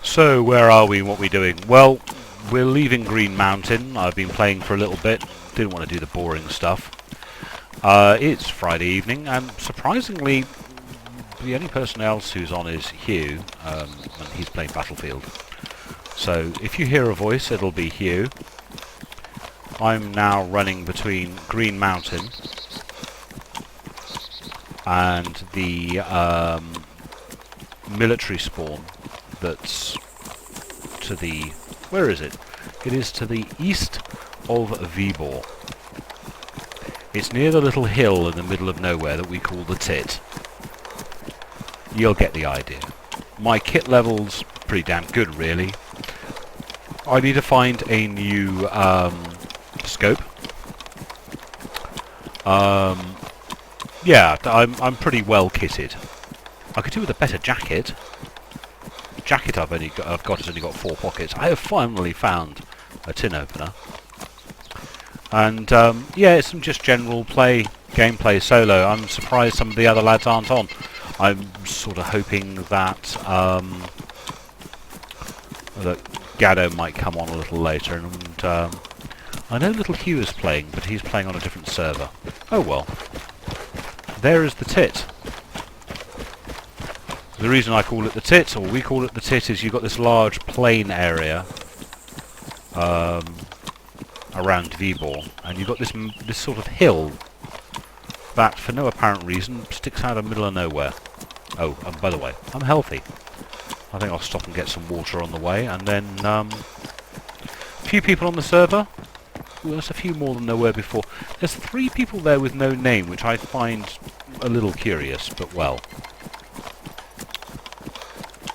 So, where are we and what are we doing? Well, we're leaving Green Mountain. I've been playing for a little bit. Didn't want to do the boring stuff. It's Friday evening, and surprisingly, the only person else who's on is Hugh, and he's playing Battlefield. So, if you hear a voice, it'll be Hugh. I'm now running between Green Mountain and the military spawn that's to the... where is it? It is to the east of Vibor. It's near the little hill in the middle of nowhere that we call the Tit. You'll get the idea. My kit level's pretty damn good, really. I need to find a new scope. Yeah, I'm pretty well kitted. I could do with a better jacket. The jacket I've got has only got 4 pockets. I have finally found a tin opener. And yeah, it's some just general gameplay solo. I'm surprised some of the other lads aren't on. I'm sort of hoping that that Gaddo might come on a little later, and I know little Hugh is playing, but he's playing on a different server. Oh well. There is the Tit. The reason I call it the Tit, or we call it the Tit, is you've got this large plain area around Vibor, and you've got this sort of hill that, for no apparent reason, sticks out of the middle of nowhere. Oh, and by the way, I'm healthy. I think I'll stop and get some water on the way, and then a few people on the server. Well, there's a few more than there were before. There's 3 people there with no name, which I find a little curious, but well.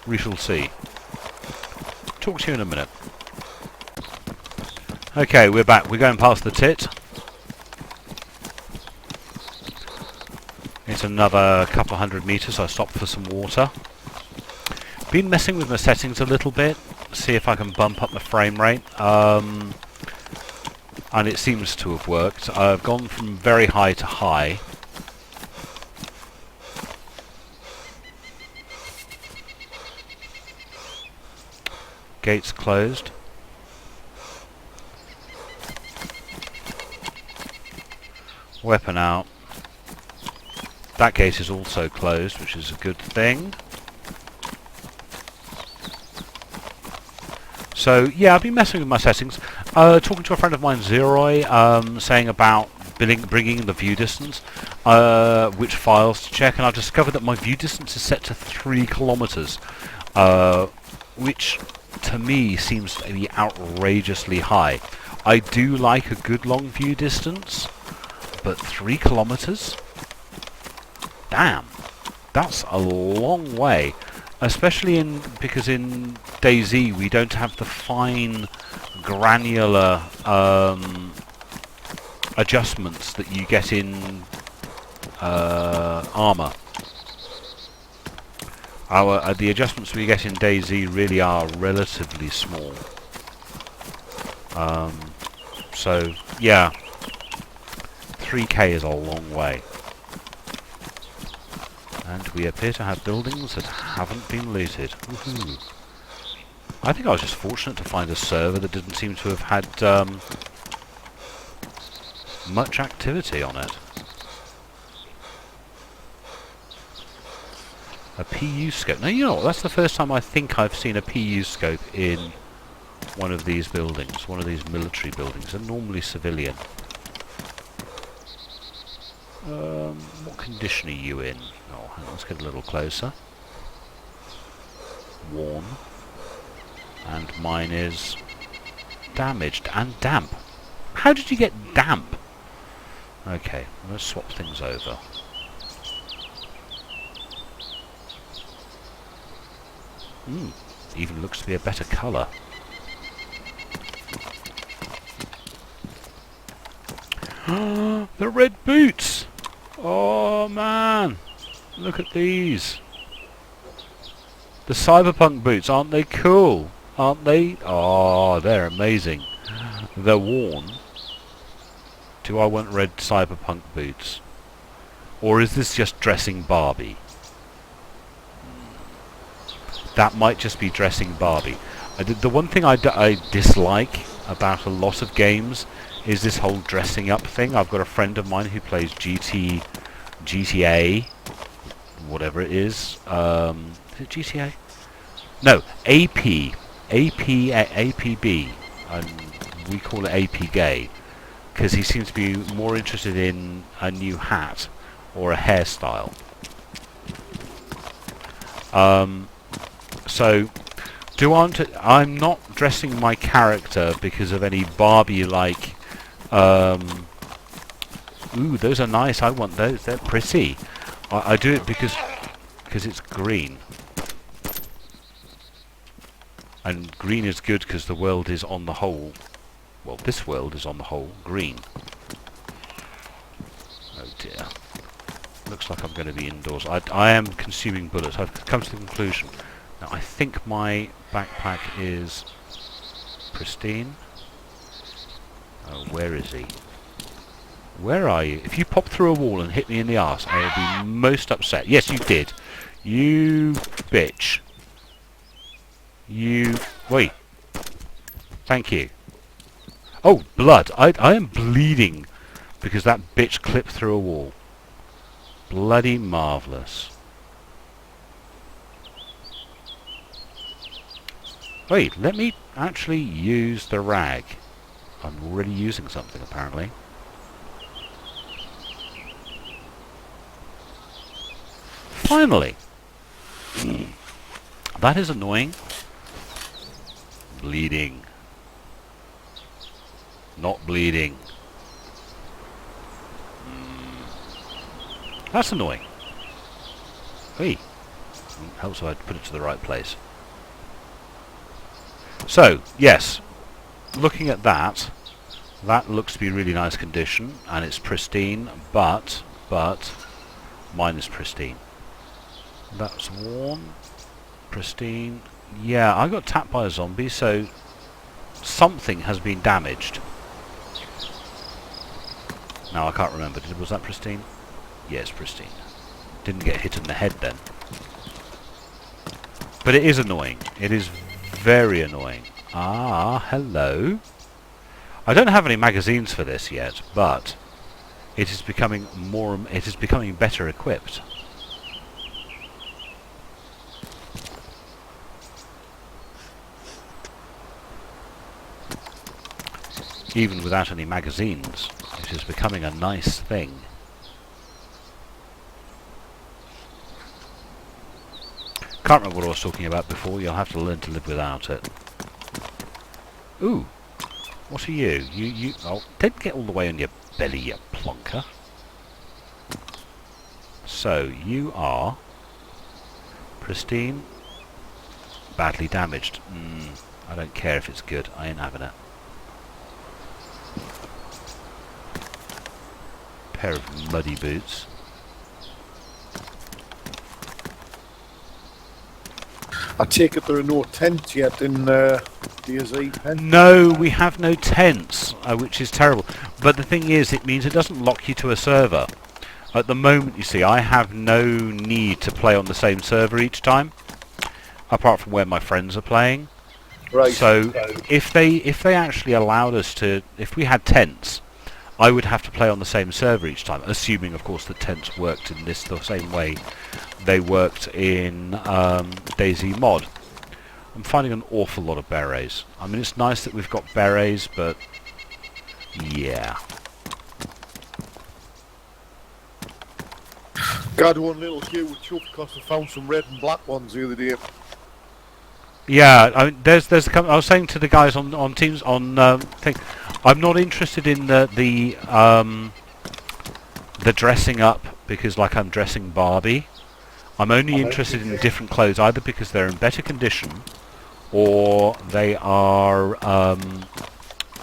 We shall see. Talk to you in a minute. Okay, we're back. We're going past the Tit. It's another couple of 100 metres. I stopped for some water. Been messing with my settings a little bit. See if I can bump up the frame rate. And it seems to have worked. I've gone from very high to high. Gates closed. Weapon out. That gate is also closed, which is a good thing. So, yeah, I've been messing with my settings. Talking to a friend of mine, Zeroy, saying about bringing the view distance, which files to check, and I've discovered that my view distance is set to 3 kilometers, which to me seems to be outrageously high. I do like a good long view distance, but 3 kilometers? Damn, that's a long way. Especially because in Dayz we don't have the fine, granular adjustments that you get in Armour. The adjustments we get in Dayz really are relatively small. So yeah, 3K is a long way. And we appear to have buildings that haven't been looted. Woohoo! I think I was just fortunate to find a server that didn't seem to have had much activity on it. A PU scope. Now, you know what? That's the first time I think I've seen a PU scope in one of these buildings, one of these military buildings. They're normally civilian. What condition are you in? Oh, hang on, let's get a little closer. Worn. And mine is damaged and damp. How did you get damp? Okay, let's swap things over. Even looks to be a better colour. The red boots! Oh man! Look at these! The cyberpunk boots, aren't they cool? Aren't they? Oh, they're amazing. They're worn. Do I want red cyberpunk boots? Or is this just dressing Barbie? that might just be dressing Barbie. The one thing I dislike about a lot of games is this whole dressing up thing. I've got a friend of mine who plays GTA, whatever it is. Is it GTA? No, APB, and we call it AP Gay, because he seems to be more interested in a new hat or a hairstyle. So, I'm not dressing my character because of any Barbie-like. Ooh, those are nice. I want those. They're pretty. I do it because it's green. And green is good because the world is on the whole, well, this world is on the whole green. Oh dear. Looks like I'm going to be indoors. I am consuming bullets. I've come to the conclusion. Now I think my backpack is pristine. Oh, where is he? Where are you? If you pop through a wall and hit me in the arse, I will be most upset. Yes, you did. You bitch. You... Wait. Thank you. Oh, blood. I am bleeding because that bitch clipped through a wall. Bloody marvellous. Wait, let me actually use the rag. I'm already using something, apparently. Finally! That is annoying. Bleeding. Not bleeding. That's annoying. Hey. Helps if I put it to the right place. So, yes. Looking at that, that looks to be really nice condition, and it's pristine, but, mine is pristine. That's worn. Pristine. Yeah, I got tapped by a zombie, so something has been damaged. Now I can't remember. Was that pristine? Yes, pristine. Didn't get hit in the head then. But it is annoying. It is very annoying. Ah, hello. I don't have any magazines for this yet, but it is becoming better equipped. Even without any magazines, it is becoming a nice thing. Can't remember what I was talking about before. You'll have to learn to live without it. Ooh, what are you? You. Oh, don't get all the way on your belly, you plonker. So you are pristine, badly damaged. I don't care if it's good. I ain't having it. Pair of muddy boots. I take it there are no tents yet in Dayz. No, we have no tents, which is terrible. But the thing is, it means it doesn't lock you to a server. At the moment, you see, I have no need to play on the same server each time, apart from where my friends are playing. Right. So if they actually allowed us to, if we had tents, I would have to play on the same server each time, assuming, of course, that tents worked in the same way they worked in Dayz Mod. I'm finding an awful lot of berets. I mean, it's nice that we've got berets, but yeah. Got one little queue with chuff because I found some red and black ones the other day. Yeah, I mean, there's I was saying to the guys on Teams on thing, I'm not interested in the dressing up because like I'm dressing Barbie. I'm only interested in different clothes, either because they're in better condition or they are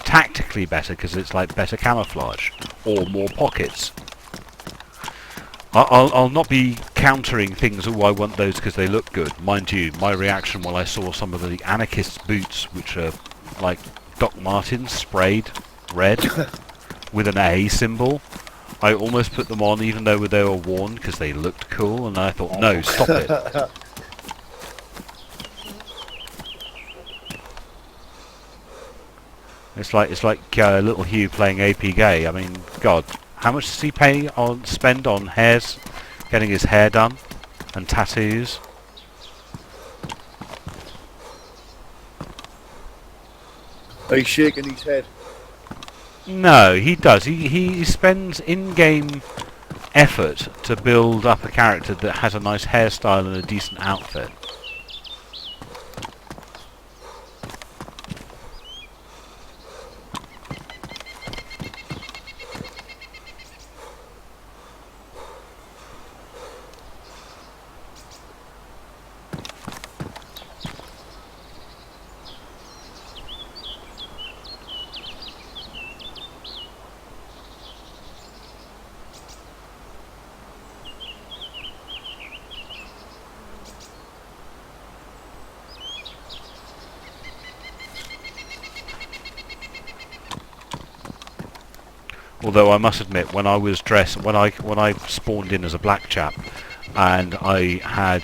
tactically better because it's like better camouflage or more pockets. I'll not be countering things, oh, I want those because they look good. Mind you, my reaction when I saw some of the anarchists' boots, which are like Doc Martens sprayed red with an A symbol, I almost put them on even though they were worn because they looked cool, and I thought, no, stop it. It's like little Hugh playing AP Gay. I mean, God, how much does he spend on hairs, getting his hair done, and tattoos? He's shaking his head. No, he does. He spends in-game effort to build up a character that has a nice hairstyle and a decent outfit. Although I must admit, when I was dressed, when I spawned in as a black chap, and I had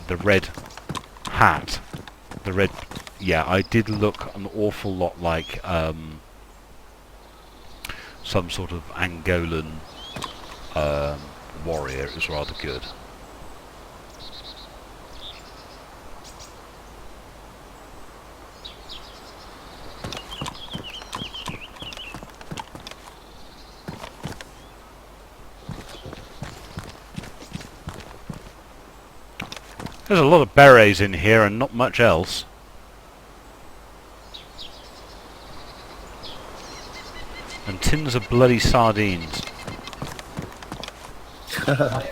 the red hat, yeah, I did look an awful lot like some sort of Angolan warrior. It was rather good. There's a lot of berets in here and not much else. And tins of bloody sardines. Are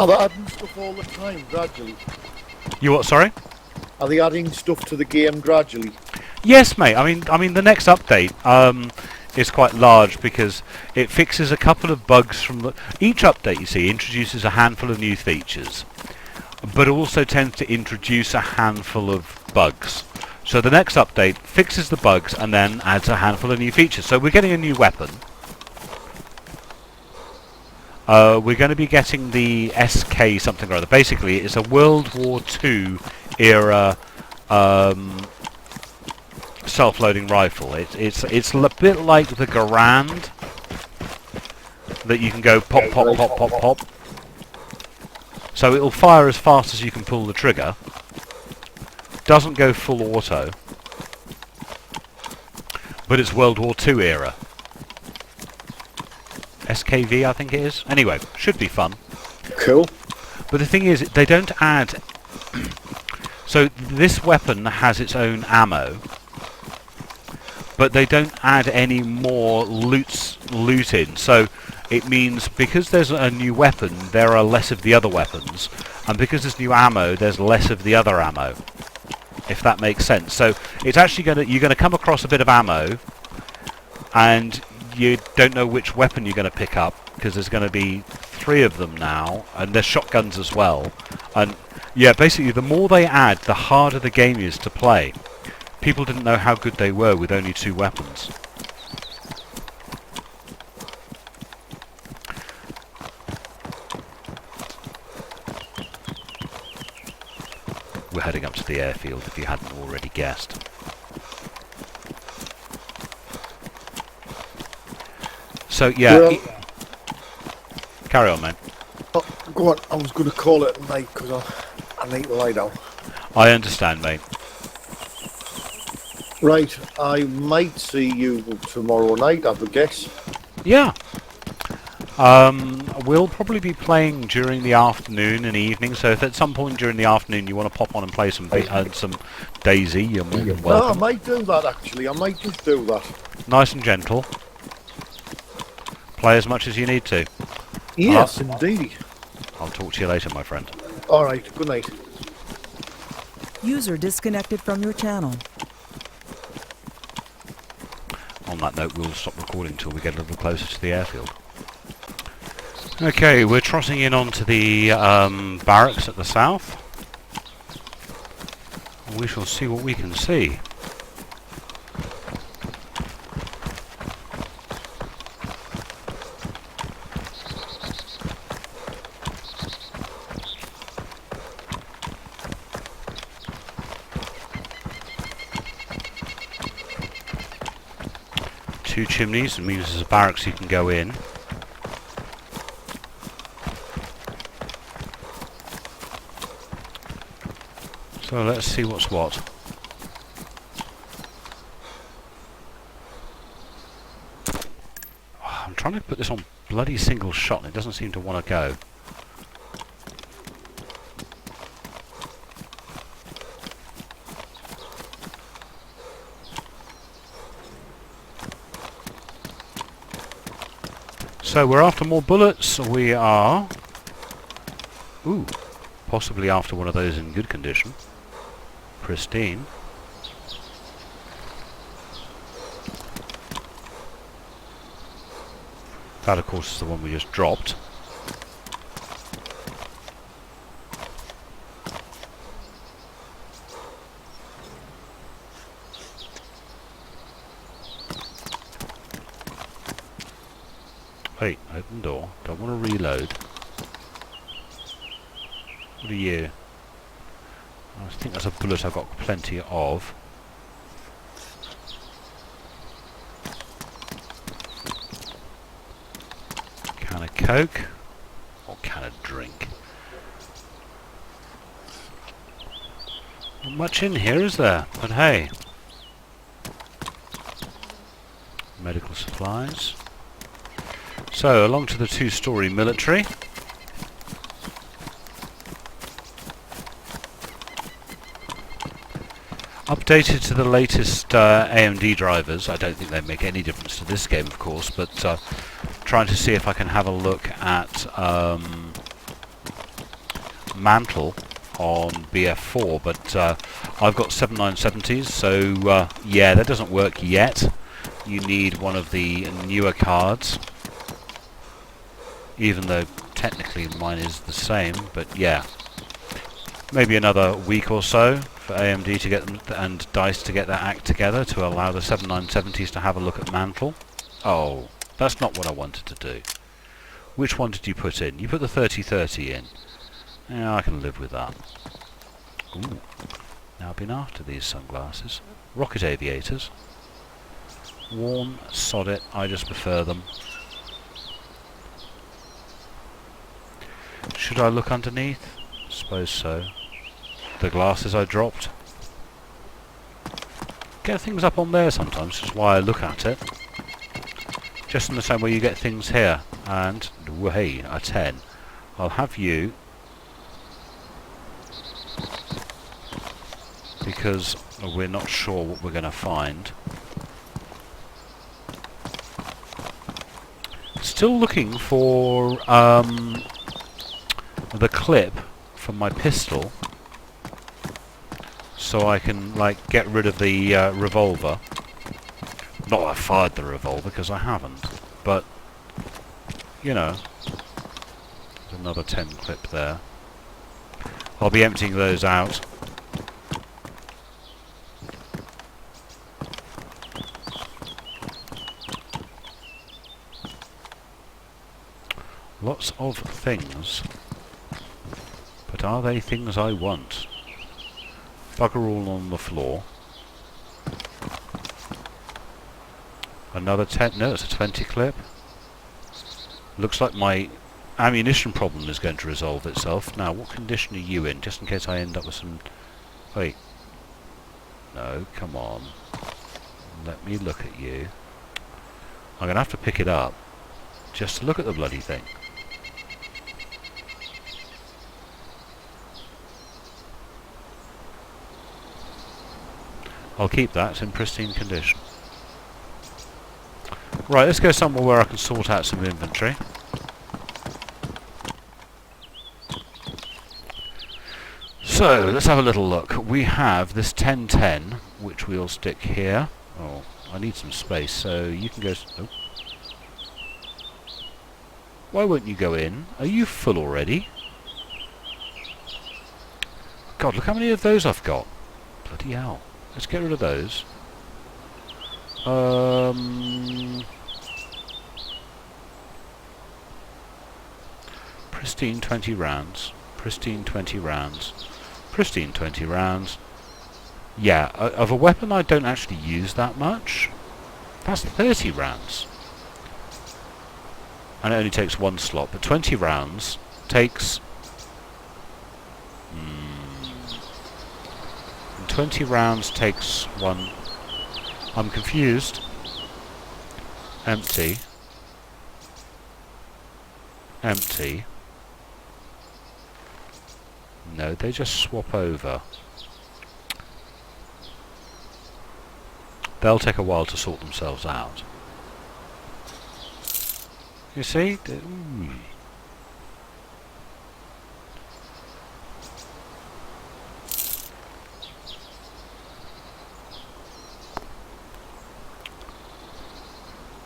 they adding stuff all the time, gradually? You what, sorry? Are they adding stuff to the game gradually? Yes, mate. I mean, the next update is quite large because it fixes a couple of bugs from the... Each update, you see, introduces a handful of new features, but also tends to introduce a handful of bugs. So the next update fixes the bugs and then adds a handful of new features. So we're getting a new weapon. We're going to be getting the SK something or other. Basically, it's a World War II era self-loading rifle. It's a bit like the Garand, that you can go pop, pop, pop, pop, pop. So it'll fire as fast as you can pull the trigger. Doesn't go full auto, but it's World War II era. SKV, I think it is. Anyway, should be fun. Cool. But the thing is, they don't add... So this weapon has its own ammo, but they don't add any more loot in. So it means because there's a new weapon, there are less of the other weapons, and because there's new ammo, there's less of the other ammo. If that makes sense. So it's actually you're gonna come across a bit of ammo, and you don't know which weapon you're going to pick up because there's going to be 3 of them now, and there's shotguns as well. And yeah, basically the more they add, the harder the game is to play. People didn't know how good they were with only 2 weapons. We're heading up to the airfield if you hadn't already guessed. So yeah, Well, carry on, mate. oh, go on, I was going to call it at night because I need to lie down. I understand, mate. Right, I might see you tomorrow night, I would guess. Yeah. We'll probably be playing during the afternoon and evening, so if at some point during the afternoon you want to pop on and play some Dayz, you're more than I welcome. might do that actually, I might just do that. Nice and gentle. Play as much as you need to. Yes, indeed. I'll talk to you later, my friend. Alright, good night. User disconnected from your channel. On that note, we'll stop recording until we get a little closer to the airfield. Okay, we're trotting in onto the barracks at the south. We shall see what we can see. 2 chimneys, it means there's a barracks you can go in. So let's see what's what. Oh, I'm trying to put this on bloody single shot and it doesn't seem to want to go. So we're after more bullets. We are... Ooh, possibly after one of those in good condition. Pristine. That, of course, is the one we just dropped. Wait, open door. Don't want to reload. What are you? I think that's a bullet I've got plenty of. Can of Coke. Or can of drink. Not much in here, is there? But hey. Medical supplies. So, along to the 2-story military. Updated to the latest AMD drivers. I don't think they make any difference to this game, of course, but trying to see if I can have a look at Mantle on BF4, but I've got 7970s, so yeah, that doesn't work yet. You need one of the newer cards, even though technically mine is the same, but yeah. Maybe another week or so for AMD to get them and DICE to get their act together to allow the 7970s to have a look at Mantle. Oh, that's not what I wanted to do. Which one did you put in? You put the 3030 in. Yeah, I can live with that. Ooh. Now I've been after these sunglasses. Rocket aviators. Worn, sod it, I just prefer them. Should I look underneath? Suppose so. The glasses I dropped. Get things up on there sometimes, which is why I look at it. Just in the same way you get things here. And, hey, a 10. I'll have you. Because we're not sure what we're going to find. Still looking for the clip from my pistol, so I can like get rid of the revolver. Not that I fired the revolver, because I haven't, but you know, there's another 10 clip there. I'll be emptying those out. Lots of things. But are they things I want? Bugger all on the floor. Another 10. No, it's a 20 clip. Looks like my ammunition problem is going to resolve itself. Now, what condition are you in? Just in case I end up with some... Wait. No, come on. Let me look at you. I'm going to have to pick it up. Just to look at the bloody thing. I'll keep that, it's in pristine condition. Right, let's go somewhere where I can sort out some inventory. So, let's have a little look. We have this 1010, which we'll stick here. Oh, I need some space, so you can go... Oh. Why won't you go in? Are you full already? God, look how many of those I've got. Bloody hell. Let's get rid of those. Pristine 20 rounds. Pristine 20 rounds. Pristine 20 rounds. Yeah, of a weapon I don't actually use that much. That's 30 rounds. And it only takes one slot, but 20 rounds takes... 20 rounds takes one... I'm confused. Empty. Empty. No, they just swap over. They'll take a while to sort themselves out. You see? Ooh.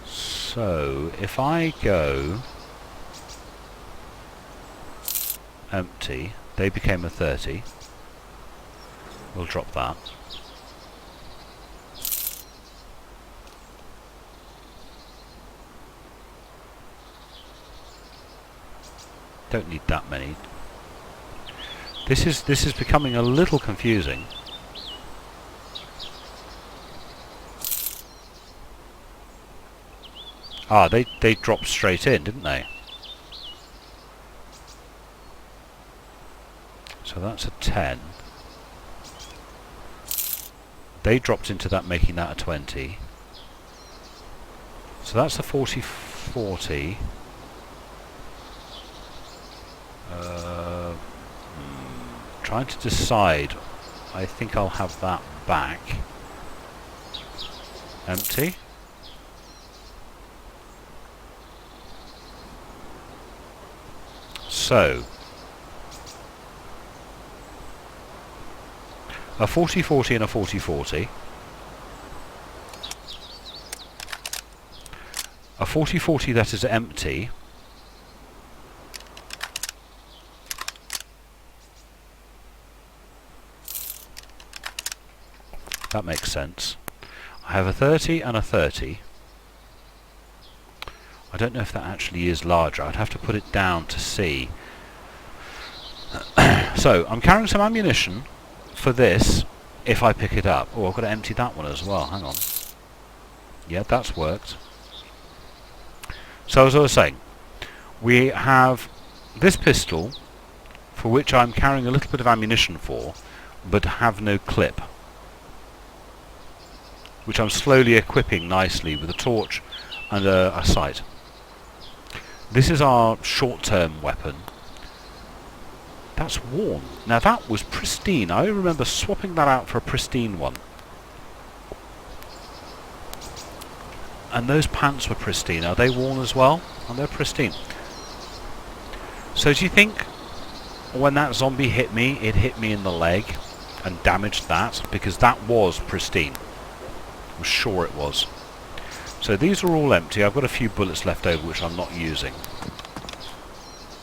So, if I go empty, they became a 30. We'll drop that. Don't need that many. This is becoming a little confusing. Ah, they dropped straight in, didn't they? So that's a 10. They dropped into that, making that a 20. So that's a 40-40. Trying to decide. I think I'll have that back. Empty. So, a 40-40 and a 40-40. A 40-40 that is empty. That makes sense. I have a 30 and a 30. I don't know if that actually is larger. I'd have to put it down to see. So, I'm carrying some ammunition for this if I pick it up. Oh, I've got to empty that one as well. Hang on. Yeah, that's worked. So, as I was saying, we have this pistol, for which I'm carrying a little bit of ammunition for, but have no clip, which I'm slowly equipping nicely with a torch and a sight. This is our short-term weapon. That's worn. Now that was pristine. I remember swapping that out for a pristine one. And those pants were pristine. Are they worn as well? And they're pristine. So do you think when that zombie hit me, it hit me in the leg and damaged that? Because that was pristine. I'm sure it was. So these are all empty. I've got a few bullets left over which I'm not using.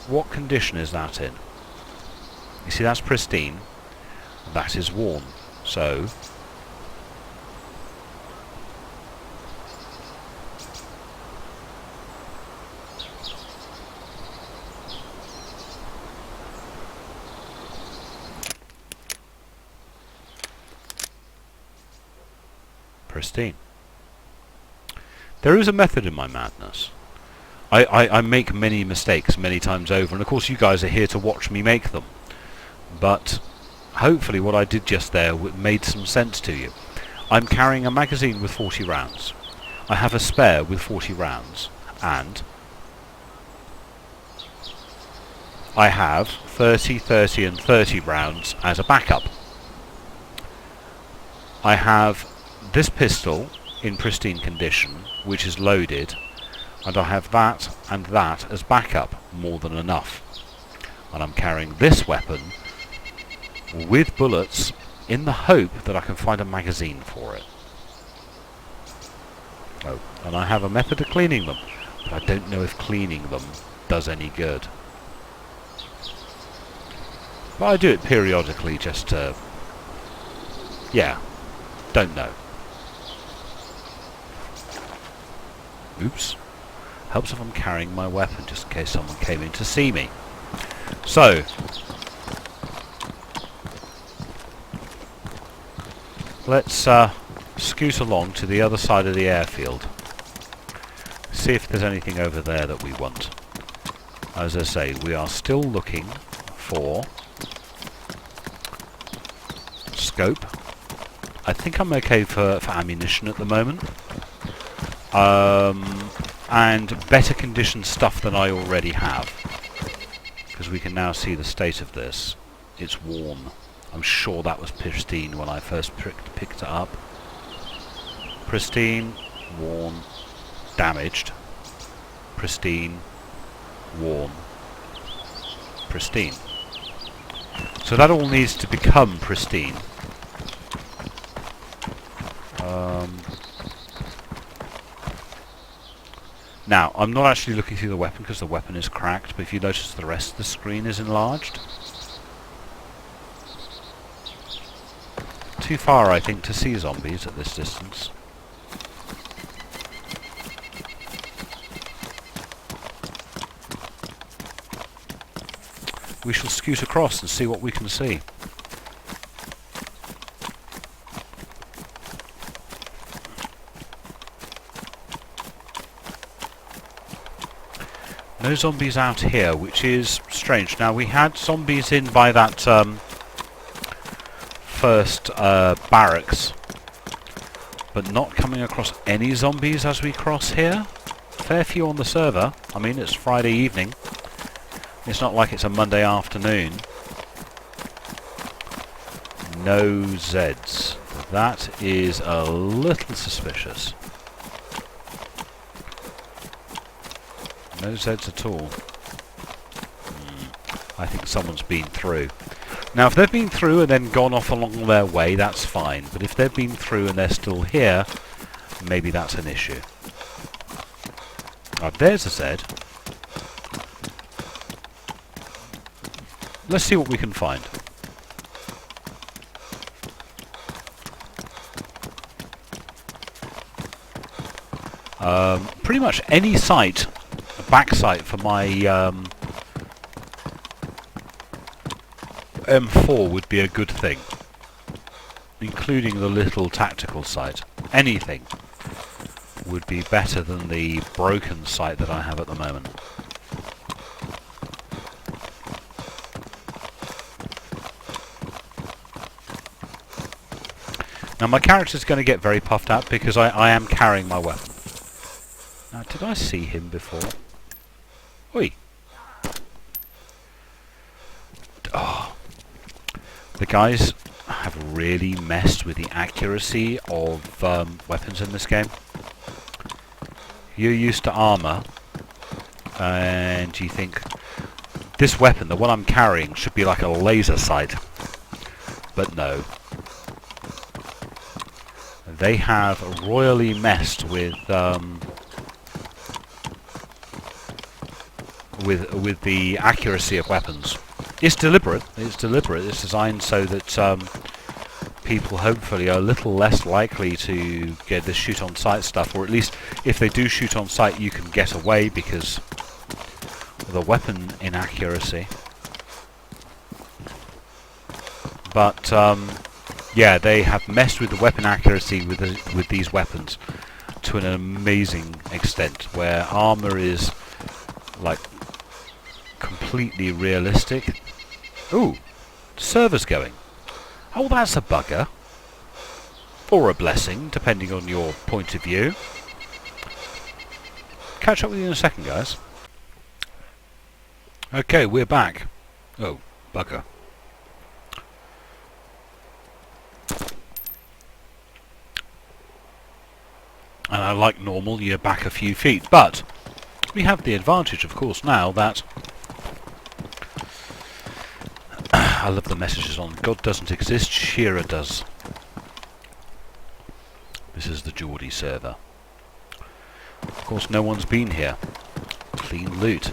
What condition is that in? You see, that's pristine. That is worn. So pristine. There is a method in my madness. I make many mistakes many times over, and of course you guys are here to watch me make them. But hopefully what I did just there made some sense to you. I'm carrying a magazine with 40 rounds. I have a spare with 40 rounds, and I have 30, 30 and 30 rounds as a backup. I have this pistol in pristine condition, which is loaded, and I have that and that as backup, more than enough. And I'm carrying this weapon with bullets in the hope that I can find a magazine for it. Oh, and I have a method of cleaning them, but I don't know if cleaning them does any good. But I do it periodically just to... yeah, don't know. Oops. Helps if I'm carrying my weapon just in case someone came in to see me. So, let's scoot along to the other side of the airfield. See if there's anything over there that we want. As I say, we are still looking for scope. I think I'm okay for ammunition at the moment. And better conditioned stuff than I already have. Because we can now see the state of this. It's worn. I'm sure that was pristine when I first picked it up. Pristine, worn, damaged. Pristine, worn, pristine. So that all needs to become pristine. Now, I'm not actually looking through the weapon because the weapon is cracked, but if you notice the rest of the screen is enlarged. Too far, I think, to see zombies at this distance. We shall scoot across and see what we can see. No zombies out here, which is strange. Now, we had zombies in by that first barracks, but not coming across any zombies as we cross here. Fair few on the server. I mean, it's Friday evening. It's not like it's a Monday afternoon. No Zeds. That is a little suspicious. No Zeds at all. I think someone's been through. Now, if they've been through and then gone off along their way, that's fine. But if they've been through and they're still here, maybe that's an issue. There's a Zed. Let's see what we can find. Pretty much any site, a back site for my M4 would be a good thing. Including the little tactical site. Anything would be better than the broken site that I have at the moment. Now my character's going to get very puffed up because I am carrying my weapon. Now, did I see him before? Oi! Oh. The guys have really messed with the accuracy of weapons in this game. You're used to armour, and you think, this weapon, the one I'm carrying, should be like a laser sight. But no. They have royally messed with the accuracy of weapons. It's deliberate. It's deliberate. It's designed so that people hopefully are a little less likely to get the shoot on sight stuff, or at least if they do shoot on sight, you can get away because of the weapon inaccuracy. But yeah, they have messed with the weapon accuracy with these weapons to an amazing extent, where armor is like completely realistic. Ooh, the server's going. Oh, that's a bugger. Or a blessing, depending on your point of view. Catch up with you in a second, guys. Okay, we're back. Oh, bugger. And like normal, you're back a few feet. But we have the advantage, of course, now that... I love the messages on God doesn't exist, Shearer does. This is the Geordie server. Of course, no one's been here. Clean loot.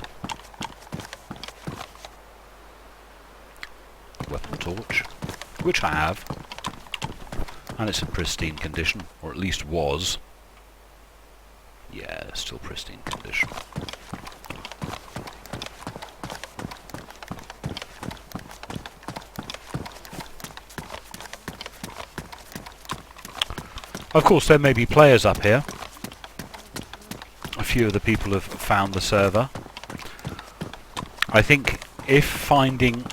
Weapon torch, which I have. And it's in pristine condition, or at least was. Yeah, still pristine condition. Of course, there may be players up here. A few of the people have found the server. I think if finding...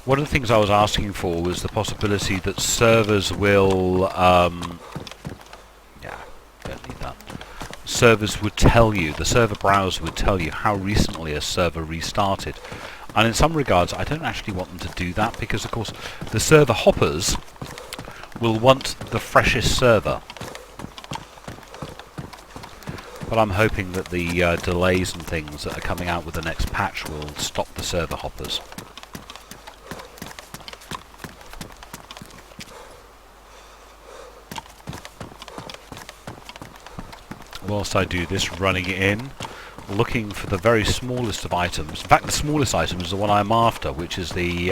One of the things I was asking for was the possibility that servers will... yeah, don't need that. Servers would tell you, the server browser would tell you how recently a server restarted. And in some regards, I don't actually want them to do that because, of course, the server hoppers will want the freshest server. But I'm hoping that the delays and things that are coming out with the next patch will stop the server hoppers. Whilst I do this, running it in, looking for the very smallest of items. In fact, the smallest item is the one I'm after, which is the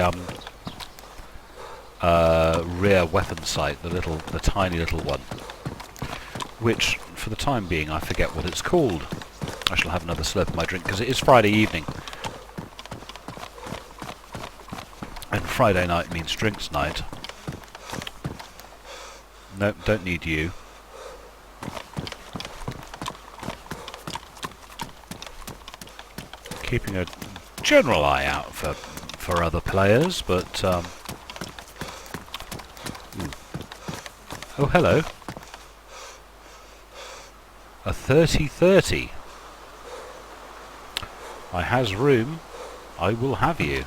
rear weapon sight, the tiny little one. Which, for the time being, I forget what it's called. I shall have another slurp of my drink, because it is Friday evening. And Friday night means drinks night. Nope, don't need you. Keeping a general eye out for other players, but oh, hello. A 30-30. I has room. I will have you.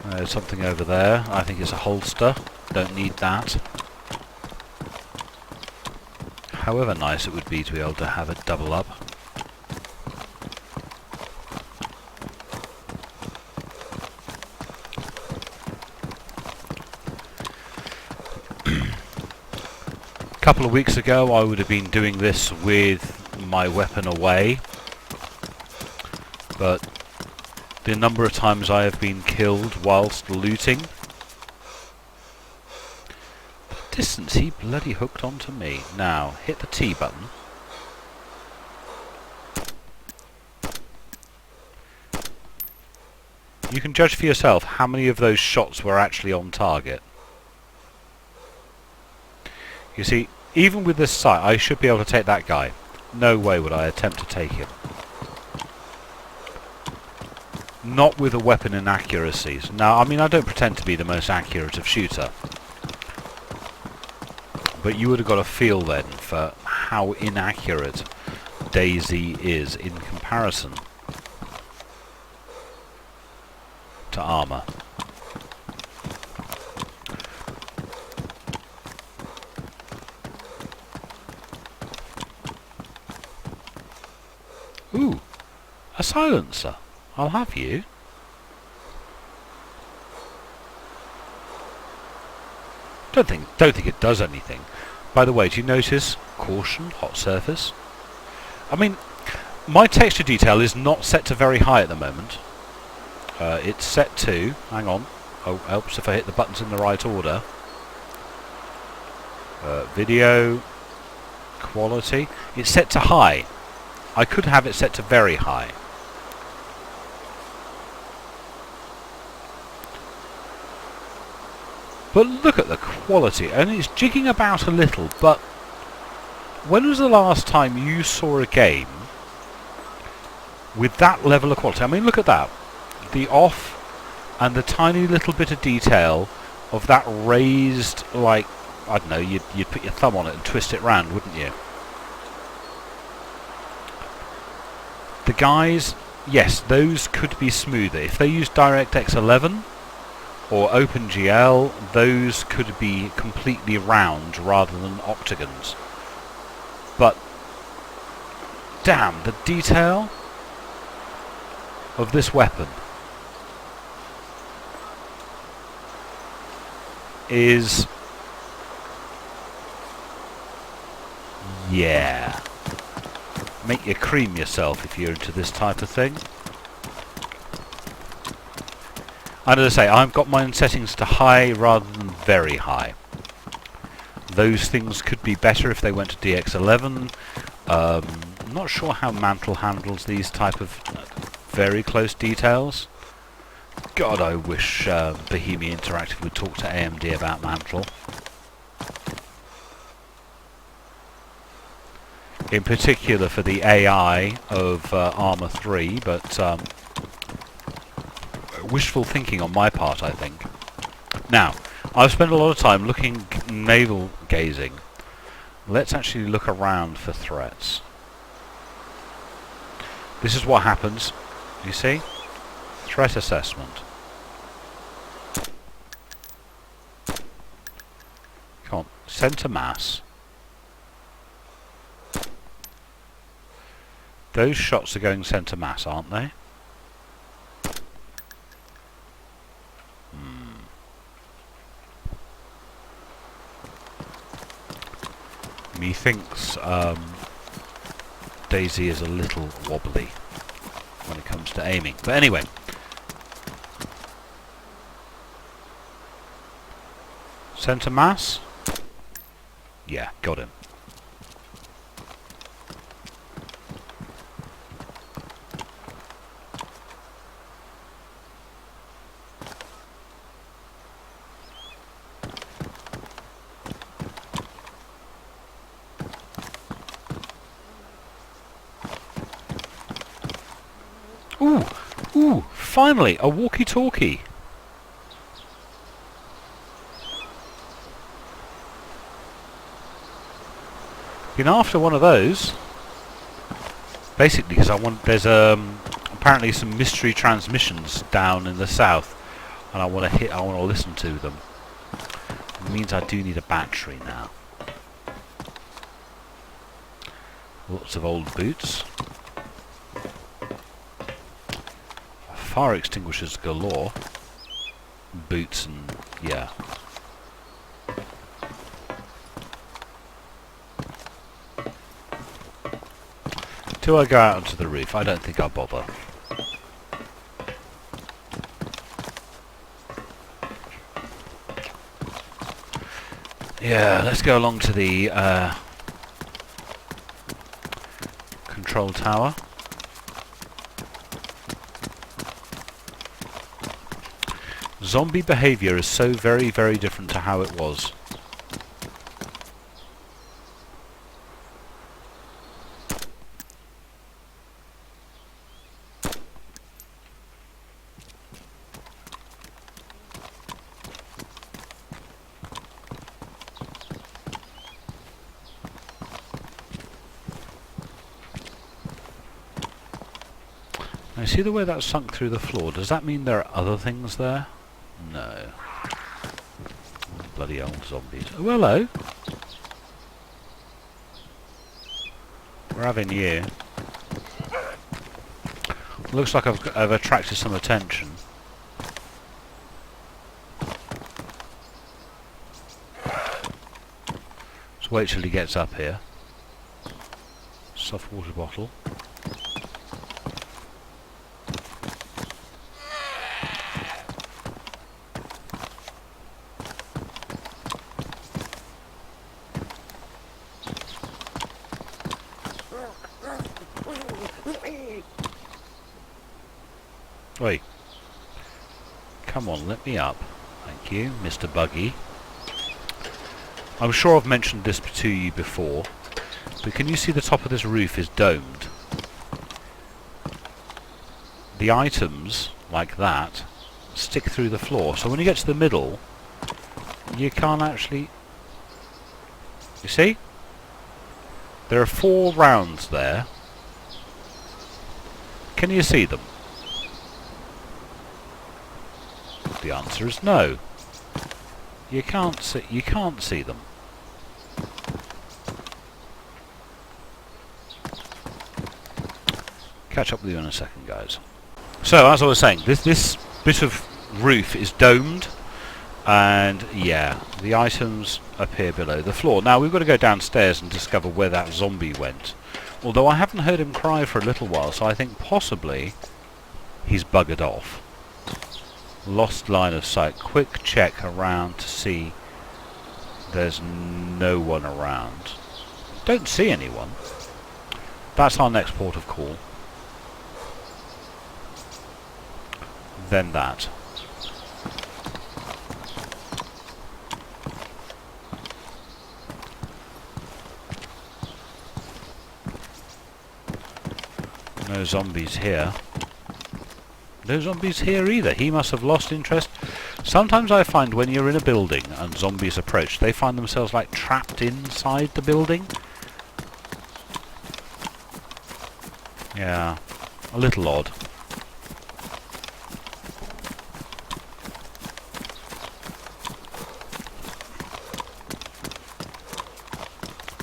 There's something over there. I think it's a holster. Don't need that. However nice it would be to be able to have it double up. A couple of weeks ago I would have been doing this with my weapon away, but the number of times I have been killed whilst looting, the distance he bloody hooked onto me. Now hit the T button. You can judge for yourself how many of those shots were actually on target. You see, even with this sight, I should be able to take that guy. No way would I attempt to take him. Not with a weapon inaccuracies. Now, I mean, I don't pretend to be the most accurate of shooter. But you would have got a feel then for how inaccurate Dayz is in comparison to armour. Ooh, a silencer. I'll have you. Don't think it does anything. By the way, do you notice caution, hot surface? I mean, my texture detail is not set to very high at the moment. It's set to, hang on, oh, helps if I hit the buttons in the right order. Video quality. It's set to high. I could have it set to very high. But look at the quality, and it's jigging about a little, but when was the last time you saw a game with that level of quality? I mean, look at that. The off and the tiny little bit of detail of that raised, like, I don't know, you'd put your thumb on it and twist it round, wouldn't you? The guys, yes, those could be smoother. If they use DirectX 11 or OpenGL, those could be completely round rather than octagons. But, damn, the detail of this weapon is... yeah. Make you cream yourself if you're into this type of thing. And as I say, I've got my settings to high rather than very high. Those things could be better if they went to DX11. I'm not sure how Mantle handles these type of very close details. God, I wish Bohemia Interactive would talk to AMD about Mantle. in particular for the AI of Armour 3, but wishful thinking on my part, I think. Now, I've spent a lot of time looking, naval gazing. Let's actually look around for threats. This is what happens, you see? Threat assessment. Come on, centre mass. Those shots are going centre mass, aren't they? Methinks Daisy is a little wobbly when it comes to aiming. But anyway. Centre mass? Yeah, got him. Ooh, finally, a walkie-talkie. Been after one of those. Basically, because there's apparently some mystery transmissions down in the south, and I want to listen to them. It means I do need a battery now. Lots of old boots. Fire extinguishers galore. Boots and yeah. Till I go out onto the roof, I don't think I'll bother. Yeah, let's go along to the control tower. Zombie behaviour is so very, very different to how it was. Now see the way that's sunk through the floor? Does that mean there are other things there? No. Bloody old zombies. Oh, hello. We're having you. Looks like I've attracted some attention. Let's wait till he gets up here. Soft water bottle. Oi. Come on, let me up. Thank you, Mr. Buggy. I'm sure I've mentioned this to you before, but can you see the top of this roof is domed? The items, like that, stick through the floor, so when you get to the middle, you can't actually... You see? There are 4 rounds there. Can you see them? The answer is no. You can't see them. Catch up with you in a second, guys. So, as I was saying, this bit of roof is domed, and yeah, the items appear below the floor. Now we've got to go downstairs and discover where that zombie went. Although I haven't heard him cry for a little while, so I think possibly he's buggered off. Lost line of sight. Quick check around to see there's no one around. Don't see anyone. That's our next port of call. Then that. No zombies here. No zombies here either. He must have lost interest. Sometimes I find when you're in a building and zombies approach, they find themselves like trapped inside the building. Yeah, a little odd.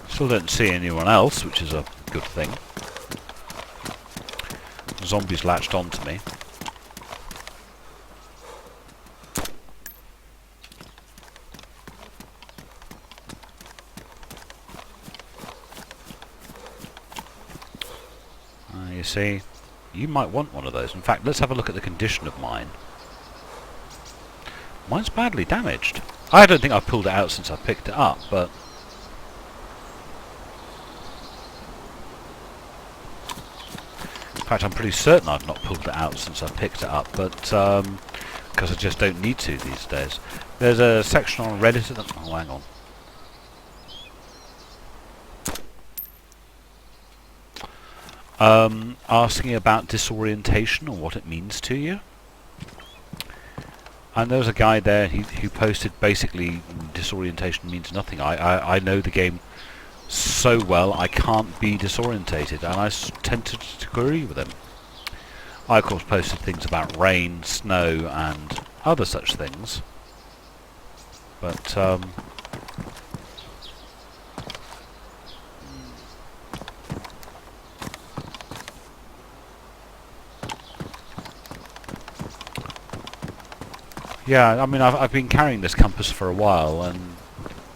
Still don't see anyone else, which is a good thing. Zombies latched onto me. You see, you might want one of those. In fact, let's have a look at the condition of mine. Mine's badly damaged. I don't think I've pulled it out since I picked it up, but... In fact, I'm pretty certain I've not pulled it out since I picked it up, but because I just don't need to these days. There's a section on Reddit at the... Oh, hang on. Asking about disorientation or what it means to you. And there was a guy there who posted basically disorientation means nothing. I know the game so well I can't be disorientated, and I tend to agree with him. I of course posted things about rain, snow and other such things, but yeah, I mean, I've been carrying this compass for a while and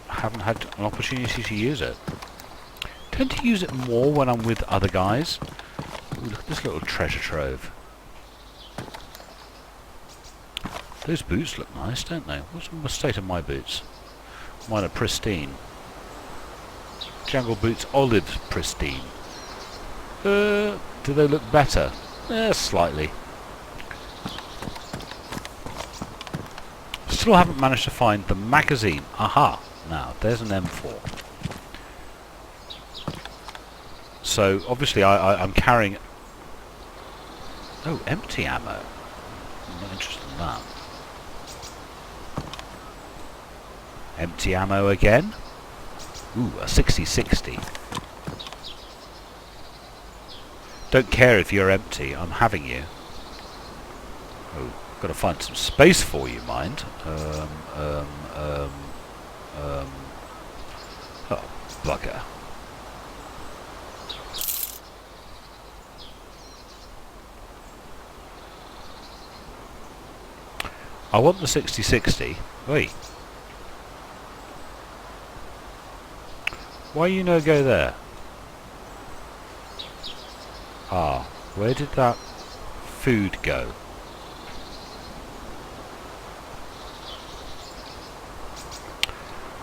haven't had an opportunity to use it. Tend to use it more when I'm with other guys. Ooh, look at this little treasure trove. Those boots look nice, don't they? What's the state of my boots? Mine are pristine. Jungle boots, olive pristine. Do they look better? Slightly. Still haven't managed to find the magazine. Aha! Now, there's an M4. So, obviously I'm carrying... Oh, empty ammo. I'm not interested in that. Empty ammo again. Ooh, a 60-60. Don't care if you're empty, I'm having you. Oh, got to find some space for you, mind. Oh, bugger. I want the 60-60. Wait. Why you no go there? Ah, where did that food go?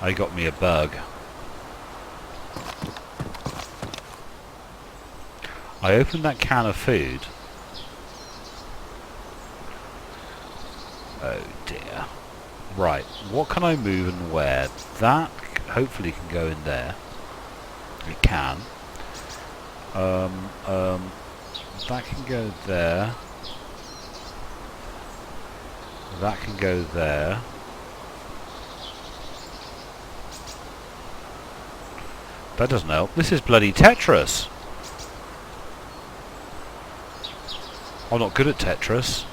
I got me a bug. I opened that can of food. Oh dear. Right, what can I move and where? That hopefully can go in there. It can. That can go there. That can go there. That doesn't help. This is bloody Tetris. I'm not good at Tetris.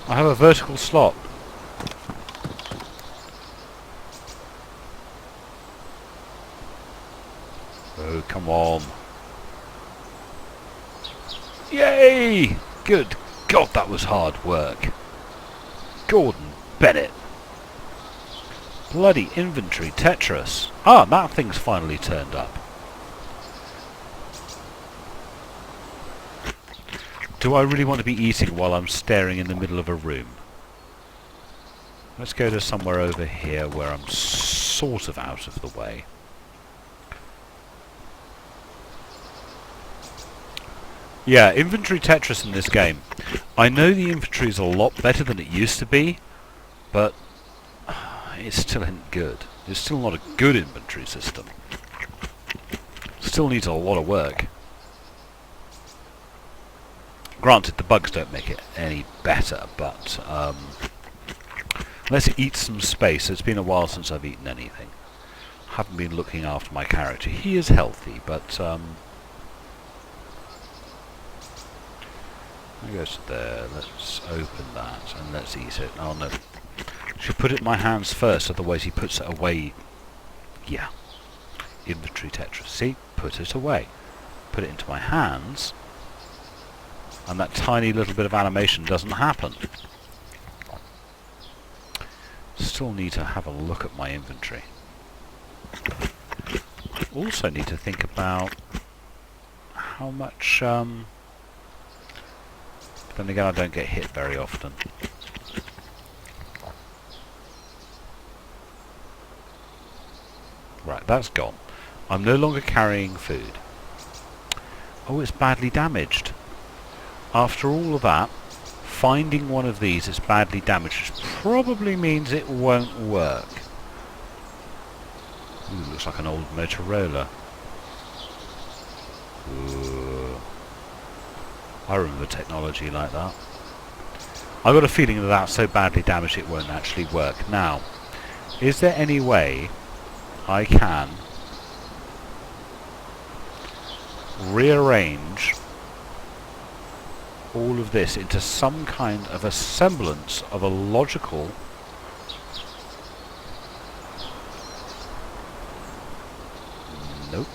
I have a vertical slot. Oh, come on. Yay! Good God, that was hard work. Gordon Bennett. Bloody inventory Tetris. Ah, that thing's finally turned up. Do I really want to be eating while I'm staring in the middle of a room? Let's go to somewhere over here where I'm sort of out of the way. Yeah, inventory Tetris in this game. I know the inventory is a lot better than it used to be, but it still isn't good. It's still not a good inventory system. Still needs a lot of work. Granted, the bugs don't make it any better, but let's eat some space. It's been a while since I've eaten anything. Haven't been looking after my character. He is healthy, but there goes there. Let's open that and let's eat it. Oh no. Should put it in my hands first, otherwise he puts it away. Yeah. Inventory Tetris. See? Put it away. Put it into my hands, and that tiny little bit of animation doesn't happen. Still need to have a look at my inventory. Also need to think about how much then again, I don't get hit very often. Right, that's gone. I'm no longer carrying food. Oh, it's badly damaged. After all of that, finding one of these is badly damaged, which probably means it won't work. Ooh, looks like an old Motorola. Ooh. I remember technology like that. I've got a feeling that that's so badly damaged it won't actually work. Now, is there any way I can rearrange all of this into some kind of a semblance of a logical nope.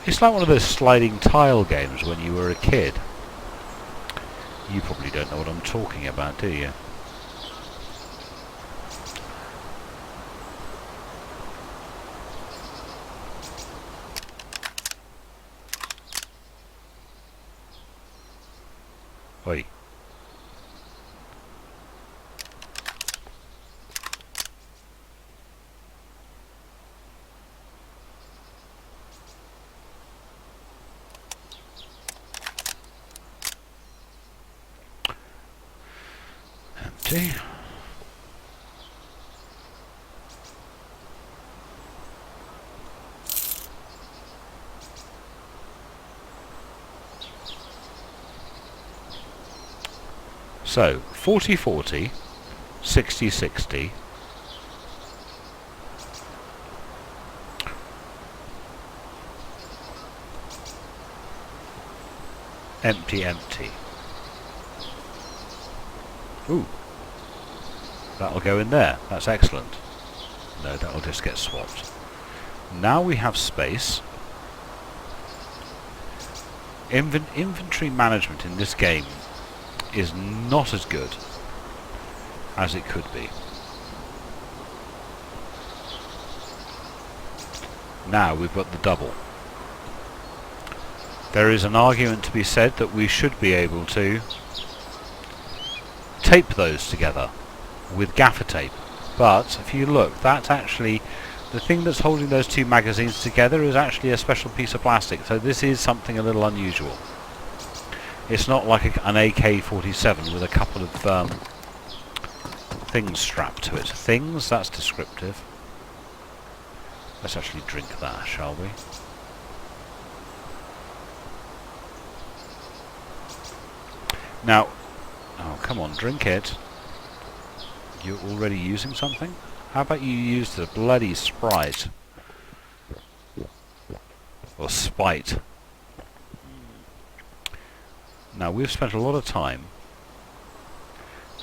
It's like one of those sliding tile games when you were a kid. You probably don't know what I'm talking about, do you? Oi. Empty. So, 40-40, 60-60, empty, empty. Ooh. That'll go in there. That's excellent. No, that'll just get swapped. Now we have space. Inventory management in this game is not as good as it could be. Now we've got the double. There is an argument to be said that we should be able to tape those together with gaffer tape, but if you look, that's actually the thing that's holding those two magazines together is actually a special piece of plastic, so this is something a little unusual. It's not like an AK-47 with a couple of things strapped to it. Things? That's descriptive. Let's actually drink that, shall we? Now, oh come on, drink it. You're already using something? How about you use the bloody Sprite? Or Spite. Now, we've spent a lot of time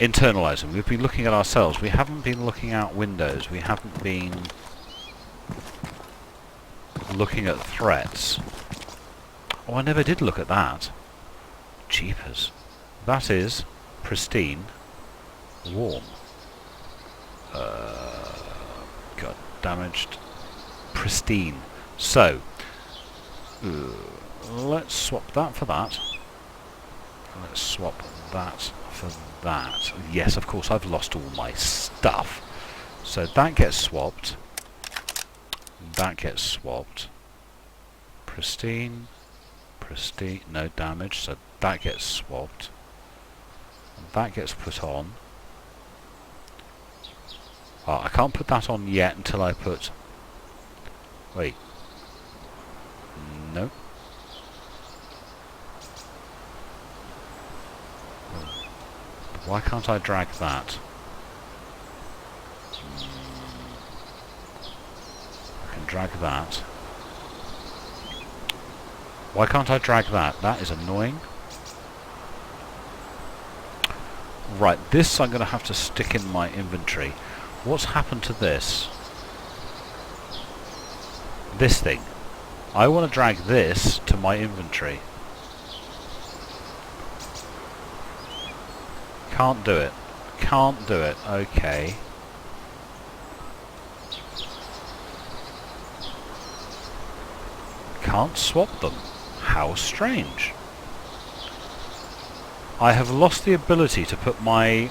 internalising. We've been looking at ourselves. We haven't been looking out windows. We haven't been looking at threats. Oh, I never did look at that. Jeepers. That is pristine, warm. Got damaged. Pristine. So, let's swap that for that. Let's swap that for that. Yes, of course, I've lost all my stuff. So that gets swapped. That gets swapped. Pristine. Pristine. No damage, so that gets swapped. That gets put on. Oh, I can't put that on yet until I put... Wait. No. Why can't I drag that? I can drag that. Why can't I drag that? That is annoying. Right, this I'm going to have to stick in my inventory. What's happened to this? This thing. I want to drag this to my inventory. Can't do it. Can't do it. Okay. Can't swap them. How strange. I have lost the ability to put my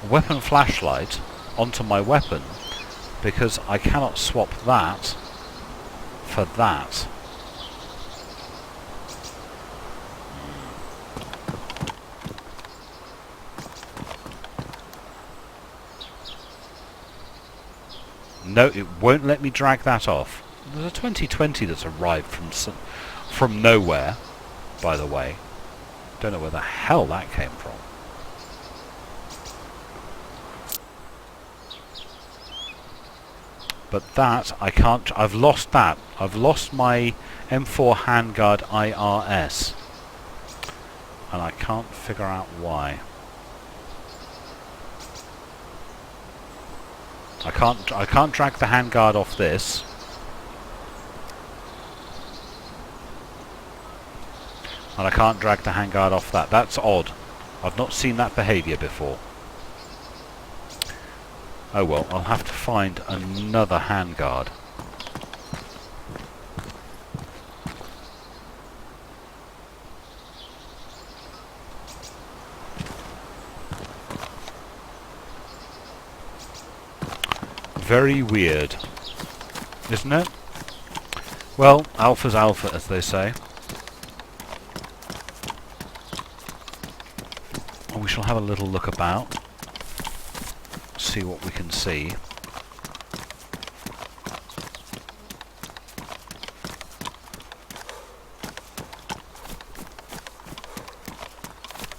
weapon flashlight onto my weapon because I cannot swap that for that. No, it won't let me drag that off. There's a 2020 that's arrived from nowhere, by the way. Don't know where the hell that came from. But that, I can't... I've lost that. I've lost my M4 handguard IRS. And I can't figure out why. I can't drag the handguard off this. And I can't drag the handguard off that. That's odd. I've not seen that behaviour before. Oh well, I'll have to find another handguard. Very weird, isn't it? Well, alpha's alpha, as they say. And we shall have a little look about. See what we can see.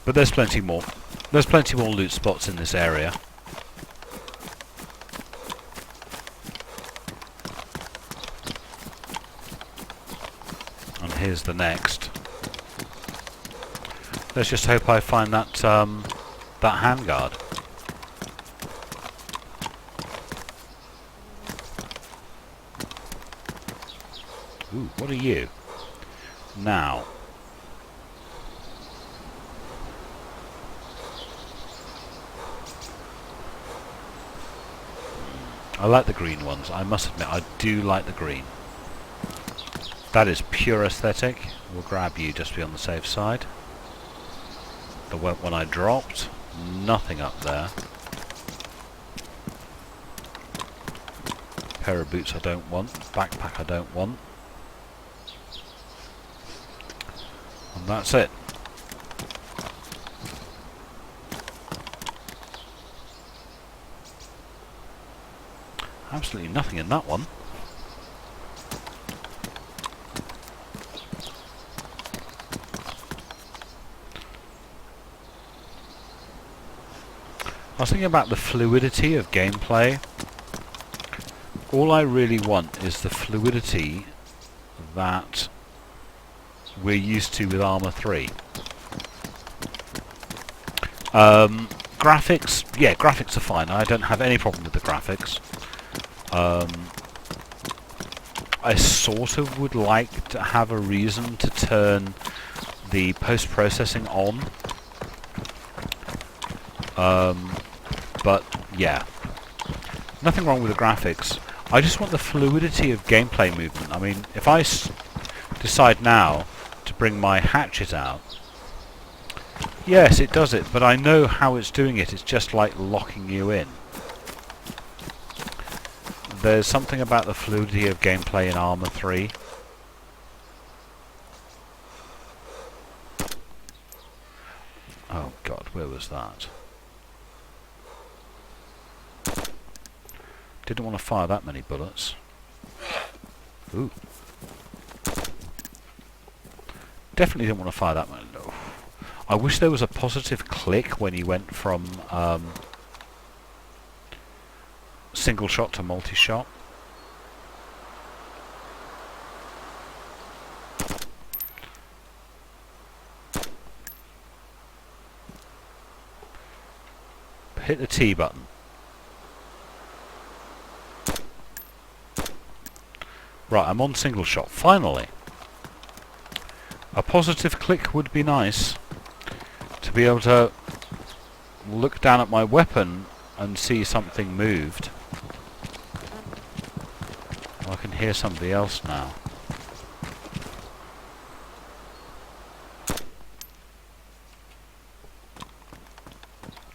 But there's plenty more. There's plenty more loot spots in this area. And here's the next. Let's just hope I find that that handguard. Ooh, what are you? Now. I like the green ones. I must admit, I do like the green. That is pure aesthetic. We'll grab you just to be on the safe side. The one I dropped. Nothing up there. Pair of boots I don't want. Backpack I don't want. And that's it. Absolutely nothing in that one. I was thinking about the fluidity of gameplay. All I really want is the fluidity that we're used to with Arma 3. Graphics, yeah, graphics are fine. I don't have any problem with the graphics. I sort of would like to have a reason to turn the post-processing on. But yeah, nothing wrong with the graphics. I just want the fluidity of gameplay movement. I mean, if I decide now to bring my hatchet out. Yes, it does it, but I know how it's doing it. It's just like locking you in. There's something about the fluidity of gameplay in Arma 3. Oh god, where was that? Didn't want to fire that many bullets. Ooh. Definitely didn't want to fire that many. No. I wish there was a positive click when you went from single shot to multi-shot. Hit the T button. Right, I'm on single shot. Finally! A positive click would be nice. To be able to look down at my weapon and see something moved. I can hear somebody else now.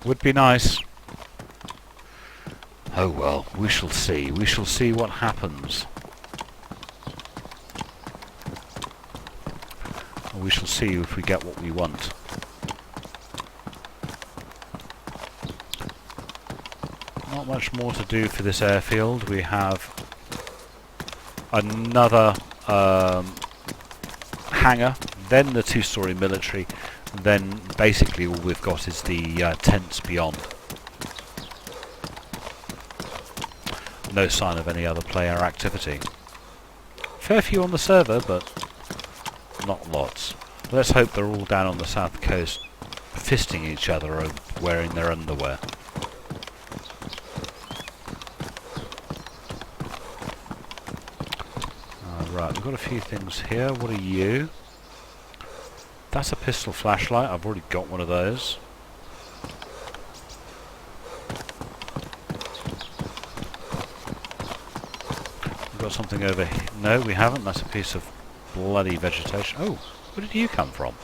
Would be nice. Oh well, we shall see. We shall see what happens. We shall see if we get what we want. Not much more to do for this airfield. We have another hangar, then the two-storey military, then basically all we've got is the tents beyond. No sign of any other player activity. Fair few on the server, but not lots. Let's hope they're all down on the south coast fisting each other or wearing their underwear. Right, we've got a few things here. What are you? That's a pistol flashlight. I've already got one of those. We've got something over here. No, we haven't. That's a piece of bloody vegetation. Oh, where did you come from?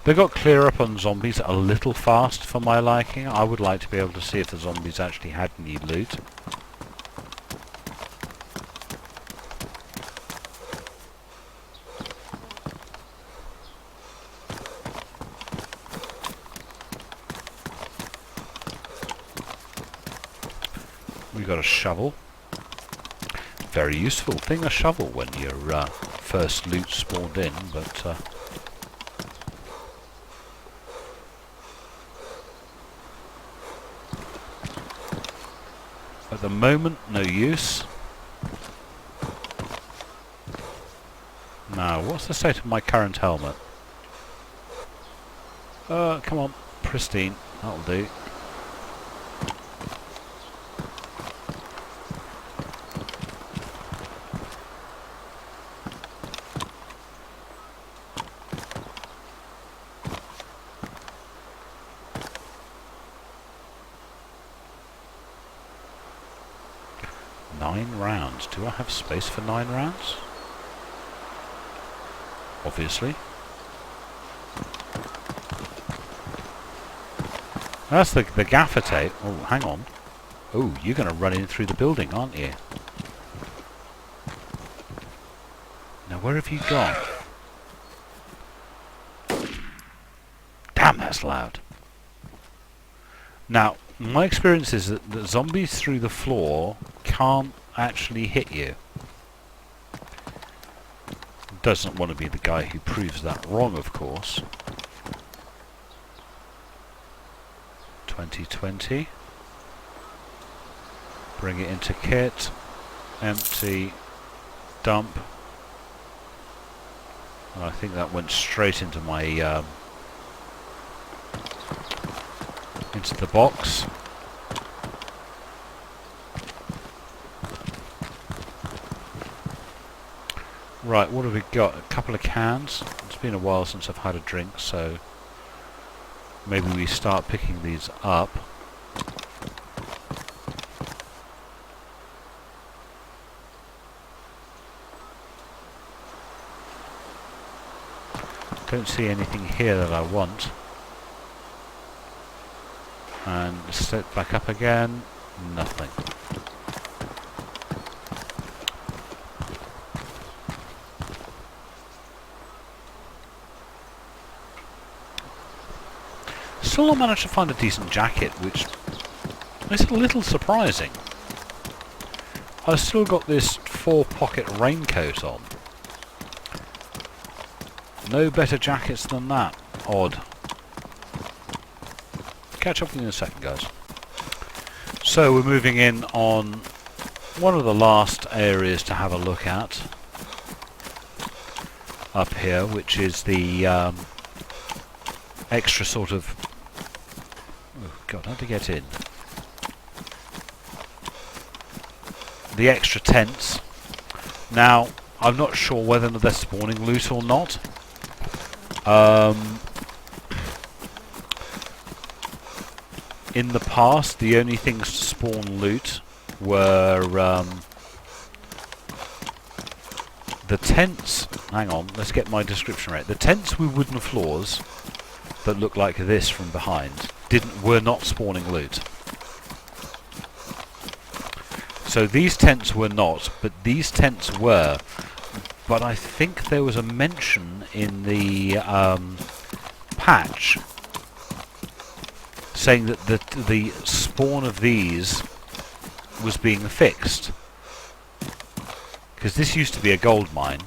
They got clear up on zombies a little fast for my liking. I would like to be able to see if the zombies actually had any loot. We got a shovel. Very useful thing, a shovel, when your first loot spawned in, but at the moment, no use. Now, what's the state of my current helmet? Come on, pristine, that'll do. Do I have space for 9 rounds? Obviously. That's the gaffer tape. Oh, hang on. Oh, you're going to run in through the building, aren't you? Now, where have you gone? Damn, that's loud. Now, my experience is that the zombies through the floor can't actually hit you. Doesn't want to be the guy who proves that wrong, of course. 2020. Bring it into kit. Empty. Dump. And I think that went straight into my into the box. Right, what have we got? A couple of cans. It's been a while since I've had a drink, so maybe we start picking these up. Don't see anything here that I want. And set back up again. Nothing. Still not managed to find a decent jacket, which is a little surprising. I've still got this 4-pocket raincoat on. No better jackets than that. Odd. Catch up with you in a second, guys. So we're moving in on one of the last areas to have a look at up here, which is the extra sort of... Oh god, how to get in? The extra tents. Now, I'm not sure whether they're spawning loot or not. In the past, the only things to spawn loot were the tents. Hang on, let's get my description right. The tents with wooden floors that look like this from behind were not spawning loot. So these tents were not, but these tents were. But I think there was a mention in the patch saying that the spawn of these was being fixed. Because this used to be a gold mine.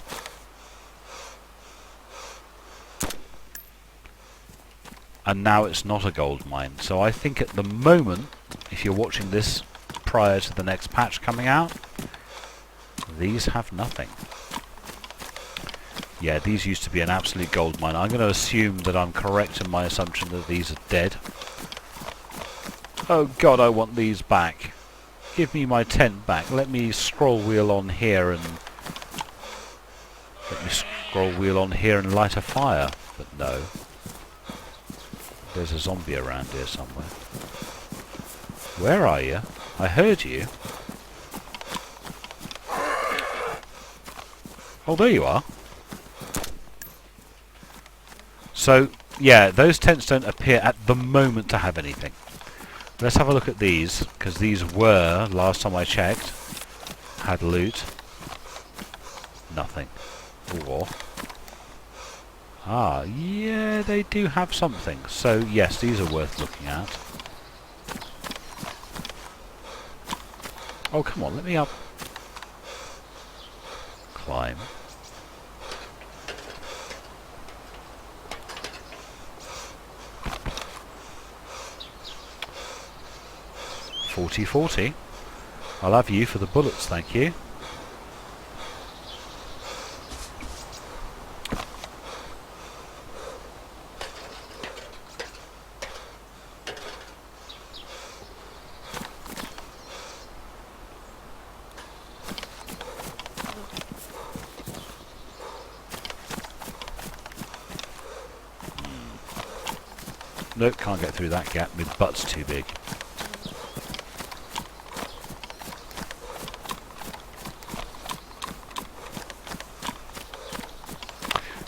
And now it's not a gold mine. So I think at the moment, if you're watching this prior to the next patch coming out, these have nothing. Yeah, these used to be an absolute gold mine. I'm going to assume that I'm correct in my assumption that these are dead. Oh god, I want these back. Give me my tent back. Let me scroll wheel on here and... light a fire. But no. There's a zombie around here somewhere. Where are you? I heard you. Oh, there you are. So, yeah, those tents don't appear at the moment to have anything. Let's have a look at these, because these were, last time I checked, had loot. Nothing. Or... ah, yeah, they do have something. So, yes, these are worth looking at. Oh, come on, let me up. Climb. .40. I'll have you for the bullets, thank you. Nope, can't get through that gap. My butt's too big.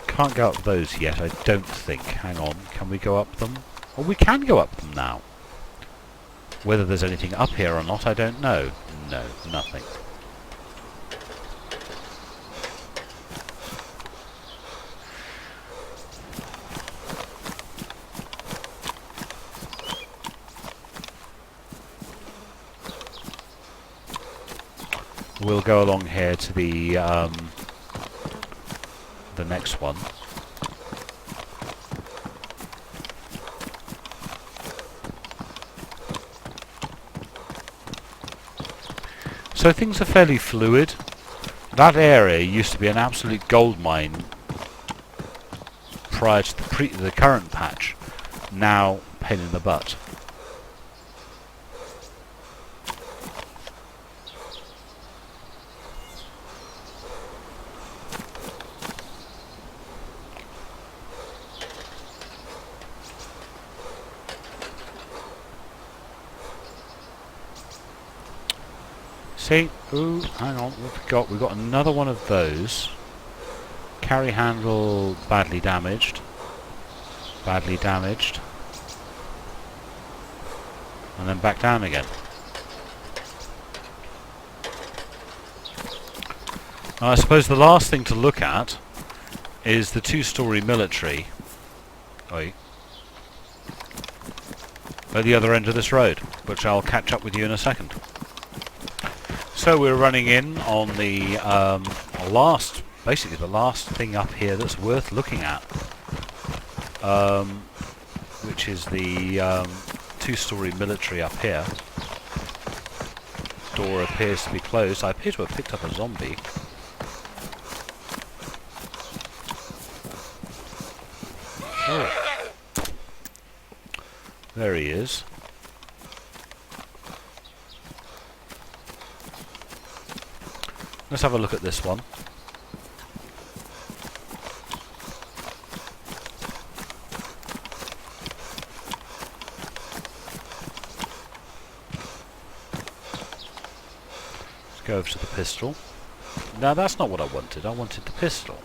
Can't go up those yet, I don't think. Hang on, can we go up them? Oh, we can go up them now. Whether there's anything up here or not, I don't know. No, nothing. We'll go along here to the next one. So things are fairly fluid. That area used to be an absolute gold mine prior to the current patch. Now, pain in the butt. See? Ooh, hang on. What we got? We got another one of those. Carry handle badly damaged. Badly damaged. And then back down again. Now, I suppose the last thing to look at is the two-storey military. Oi. At the other end of this road, which I'll catch up with you in a second. So we're running in on the basically the last thing up here that's worth looking at, which is the two-storey military up here. Door appears to be closed. I appear to have picked up a zombie. Oh. There he is. Let's have a look at this one. Let's go over to the pistol. Now that's not what I wanted. I wanted the pistol.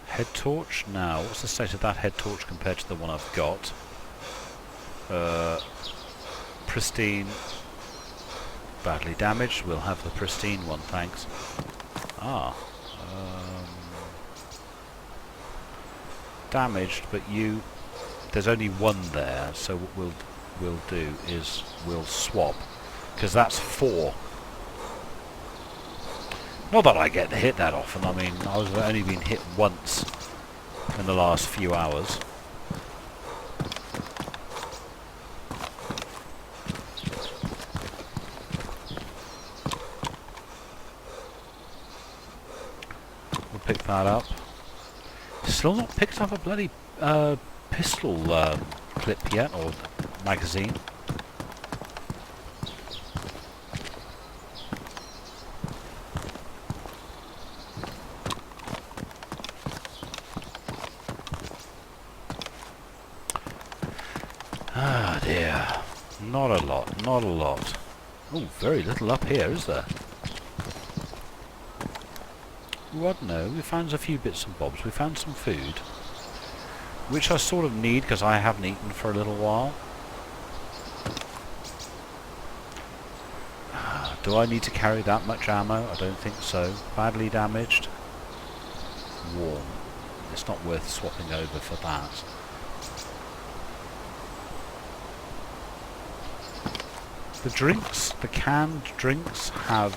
Head torch. Now, what's the state of that head torch compared to the one I've got? Pristine. Badly damaged. We'll have the pristine one, thanks. Ah. Damaged, but there's only one there, so what we'll do is we'll swap, because that's 4. Not that I get hit that often. I mean, I've only been hit once in the last few hours. We'll pick that up. Still not picked up a bloody pistol clip yet, or magazine. Ah dear. Not a lot, not a lot. Oh, very little up here, is there? Ooh, I don't know. We found a few bits and bobs. We found some food, which I sort of need because I haven't eaten for a little while. Do I need to carry that much ammo? I don't think so. Badly damaged. Warm. It's not worth swapping over for that. The drinks, the canned drinks, have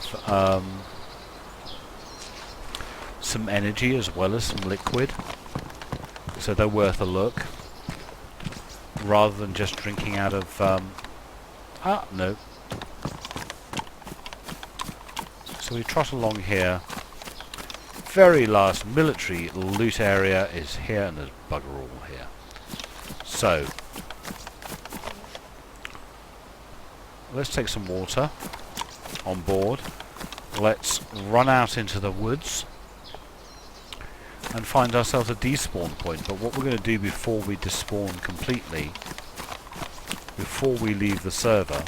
some energy as well as some liquid, so they're worth a look, rather than just drinking out of no. So we trot along here. Very last military loot area is here, and there's bugger all here. So let's take some water on board. Let's run out into the woods and find ourselves a despawn point. But what we're going to do before we despawn completely, before we leave the server,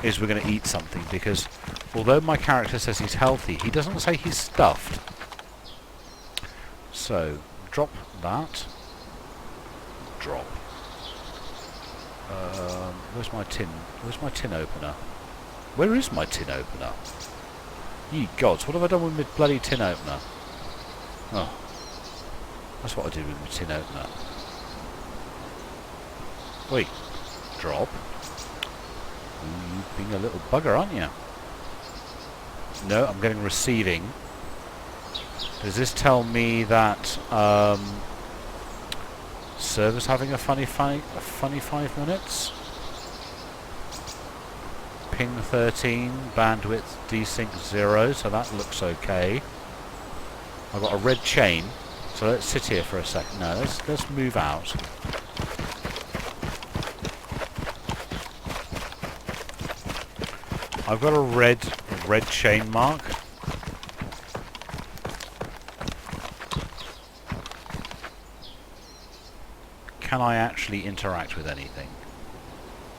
is we're going to eat something, because although my character says he's healthy, he doesn't say he's stuffed. So, drop that. Drop. Where's my tin? Where's my tin opener? Where is my tin opener? Ye gods, what have I done with my bloody tin opener? Oh, that's what I did with my tin opener. Wait, drop. Ooh, you being a little bugger, aren't you? No, I'm getting receiving. Does this tell me that server's having a funny 5 minutes? Ping 13, bandwidth desync 0, so that looks okay. I've got a red chain, so let's sit here for a second. No, let's move out. I've got a red chain mark. Can I actually interact with anything?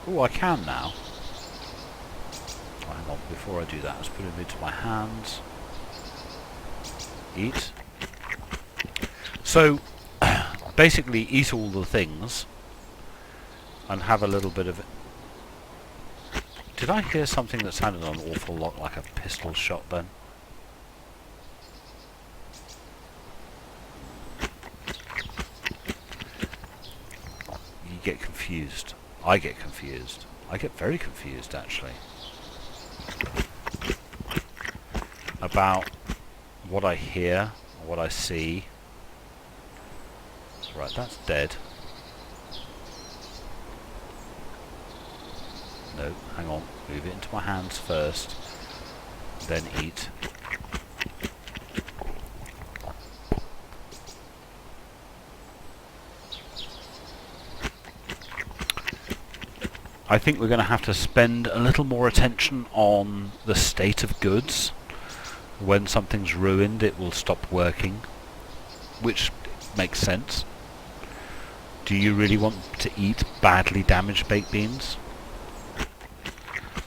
Oh, I can now. Oh, hang on, before I do that, let's put it into my hands. Eat. So, basically eat all the things and have a little bit of it. Did I hear something that sounded an awful lot like a pistol shot then? You get confused. I get confused. I get very confused actually. About what I hear, or what I see. Right, that's dead. No, hang on. Move it into my hands first. Then eat. I think we're going to have to spend a little more attention on the state of goods. When something's ruined, it will stop working. Which makes sense. Do you really want to eat badly damaged baked beans?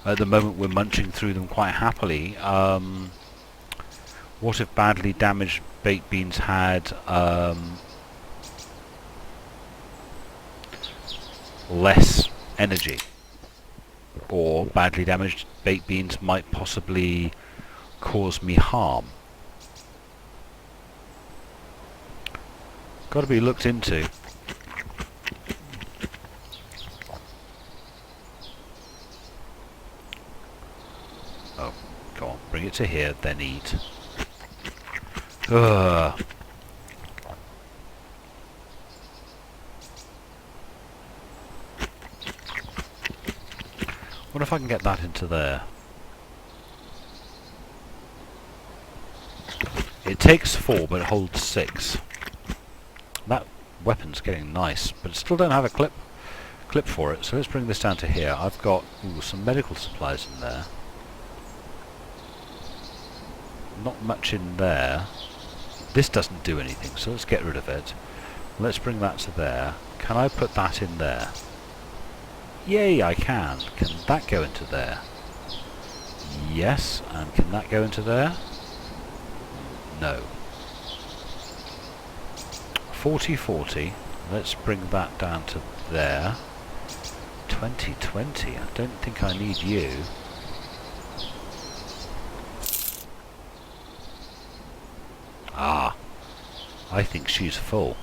At the moment we're munching through them quite happily. What if badly damaged baked beans had less energy? Or badly damaged baked beans might possibly cause me harm. Got to be looked into. Oh, go on, bring it to here, then eat. Ugh. What if I can get that into there? It takes 4, but it holds 6. That weapon's getting nice, but I still don't have a clip for it. So let's bring this down to here. I've got some medical supplies in there. Not much in there. This doesn't do anything, so let's get rid of it. Let's bring that to there. Can I put that in there? Yay, I can. Can that go into there? Yes, and can that go into there? No. 40-40. Let's bring that down to there. 20-20. I don't think I need you. Ah. I think she's full.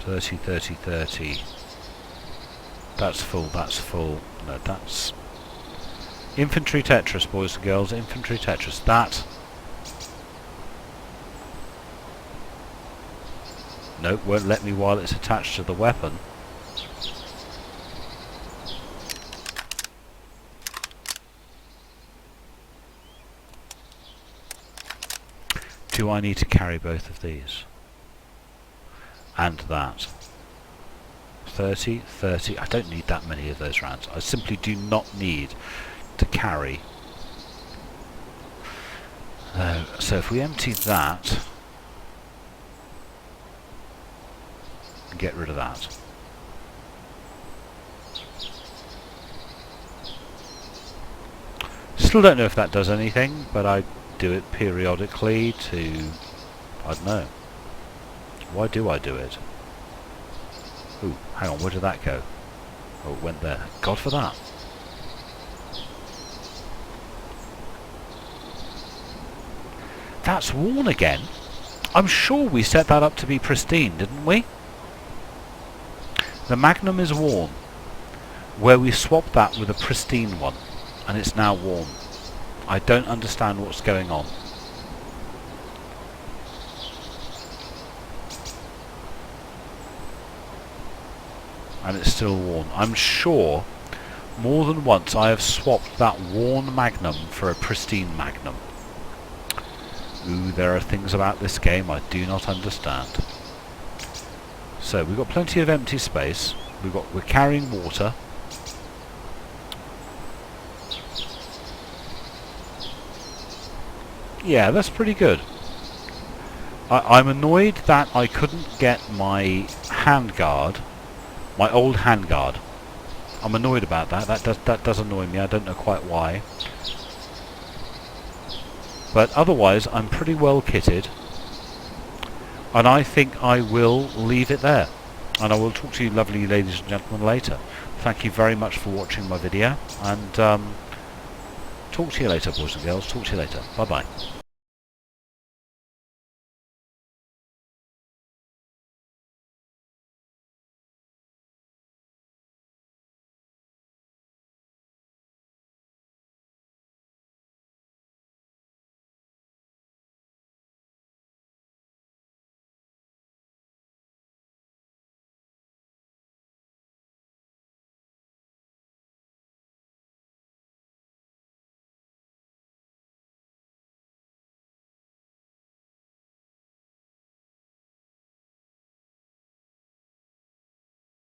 Hmm. 30-30-30. That's full, that's full. No, that's... Infantry Tetris, boys and girls. Infantry Tetris. That. Nope, won't let me while it's attached to the weapon. Do I need to carry both of these? And that. 30, 30. I don't need that many of those rounds. I simply do not need to carry. So if we empty that, and get rid of that. Still don't know if that does anything, but I do it periodically to... I don't know. Why do I do it? Ooh, hang on, where did that go? Oh, it went there. God for that. That's worn again. I'm sure we set that up to be pristine, didn't we? The Magnum is worn, where we swapped that with a pristine one, and it's now worn. I don't understand what's going on. And it's still worn. I'm sure more than once I have swapped that worn Magnum for a pristine Magnum. Ooh, there are things about this game I do not understand. So we've got plenty of empty space. We're carrying water. Yeah, that's pretty good. I'm annoyed that I couldn't get my handguard, my old handguard. I'm annoyed about that. That does annoy me. I don't know quite why. But otherwise, I'm pretty well kitted. And I think I will leave it there. And I will talk to you lovely ladies and gentlemen later. Thank you very much for watching my video. And talk to you later, boys and girls. Talk to you later. Bye-bye.